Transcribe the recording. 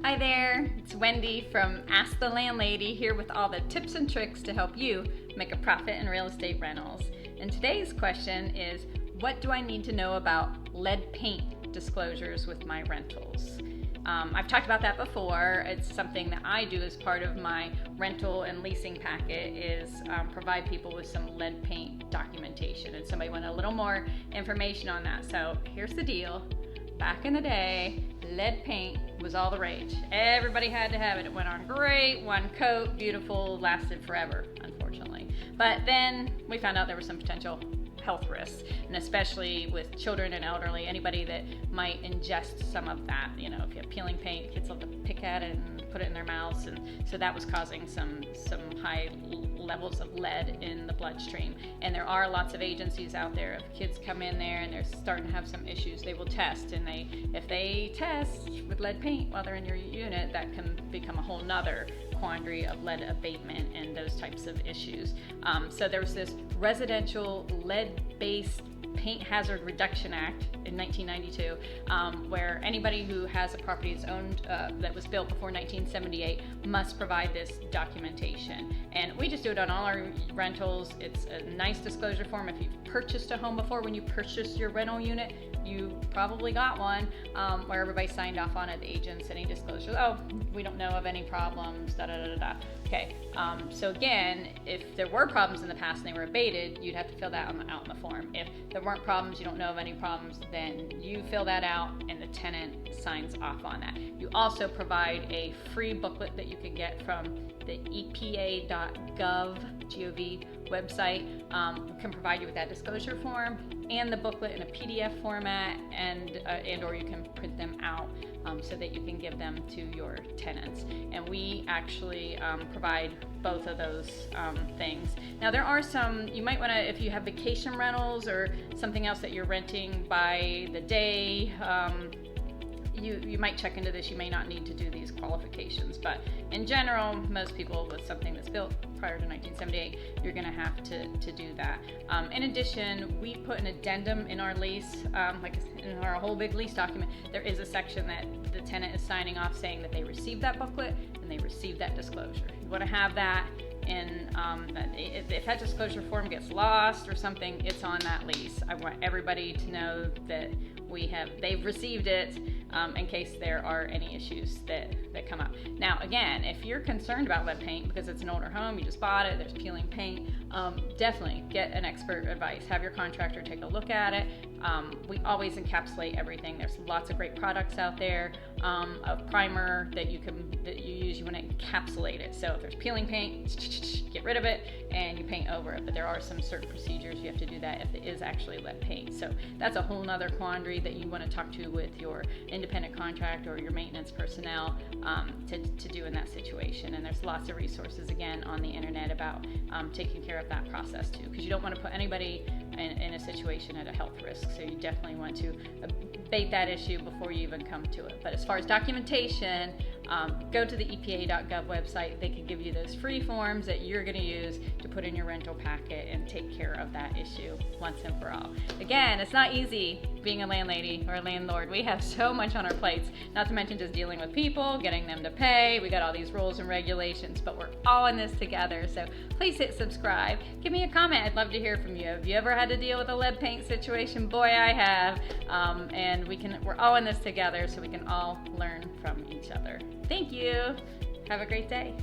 Hi there, it's Wendy from Ask the Landlady here with all the tips and tricks to help you make a profit in real estate rentals. And today's question is, what do I need to know about lead paint disclosures with my rentals? I've talked about that before. It's something that I do as part of my rental and leasing packet is provide people with some lead paint documentation. And somebody wanted a little more information on that. So here's the deal. Back in the day, lead paint was all the rage. Everybody had to have it. It went on great, one coat, beautiful, lasted forever, unfortunately. But then we found out there were some potential health risks, and especially with children and elderly, anybody that might ingest some of that. You know, if you have peeling paint, kids love to pick at it and put it in their mouths, and so that was causing some high levels of lead in the bloodstream. And there are lots of agencies out there. If kids come in there and they're starting to have some issues, they will test, and if they test with lead paint while they're in your unit, that can become a whole nother quandary of lead abatement and those types of issues. So there was this Residential Lead-Based Paint Hazard Reduction Act in 1992, where anybody who has a property that's owned that was built before 1978 must provide this documentation. And we just do it on all our rentals. It's a nice disclosure form. If you've purchased a home before, when you purchased your rental unit, you probably got one where everybody signed off on it, the agents, any disclosures. Oh, we don't know of any problems, da da da da. Okay, so again, if there were problems in the past and they were abated, you'd have to fill that out in the form. If there weren't problems, you don't know of any problems, then you fill that out and the tenant signs off on that. You also provide a free booklet that you can get from the EPA.gov website. Can provide you with that disclosure form and the booklet in a PDF format, and or you can print them out so that you can give them to your tenants. And we actually provide both of those things. Now there are some, you might want to, if you have vacation rentals or something else that you're renting by the day, you might check into this. You may not need to do these qualifications, but in general, most people with something that's built prior to 1978, you're going to have to do that. In addition, we put an addendum in our lease, like in our whole big lease document. There is a section that the tenant is signing off saying that they received that booklet and they received that disclosure. You want to have that. And if that disclosure form gets lost or something, it's on that lease. I want everybody to know that they've received it in case there are any issues that come up. Now, again, if you're concerned about lead paint because it's an older home, you just bought it, there's peeling paint, definitely get an expert advice. Have your contractor take a look at it. We always encapsulate everything. There's lots of great products out there. A primer that you use, you want to encapsulate it. So if there's peeling paint, get rid of it and you paint over it. But there are some certain procedures you have to do that if it is actually lead paint. So that's a whole nother quandary that you want to talk to with your independent contractor or your maintenance personnel to do in that situation. And there's lots of resources again on the internet about taking care of that process too, because you don't want to put anybody in a situation at a health risk. So you definitely want to abate that issue before you even come to it. But as far as documentation, go to the EPA.gov website. They can give you those free forms that you're going to use to put in your rental packet and take care of that issue once and for all. Again, it's not easy being a landlady or a landlord. We have so much on our plates, not to mention just dealing with people, getting them to pay. We got all these rules and regulations, but we're all in this together. So please hit subscribe. Give me a comment. I'd love to hear from you. Have you ever had to deal with a lead paint situation? Boy, I have. And we're all in this together so we can all learn from each other. Thank you. Have a great day.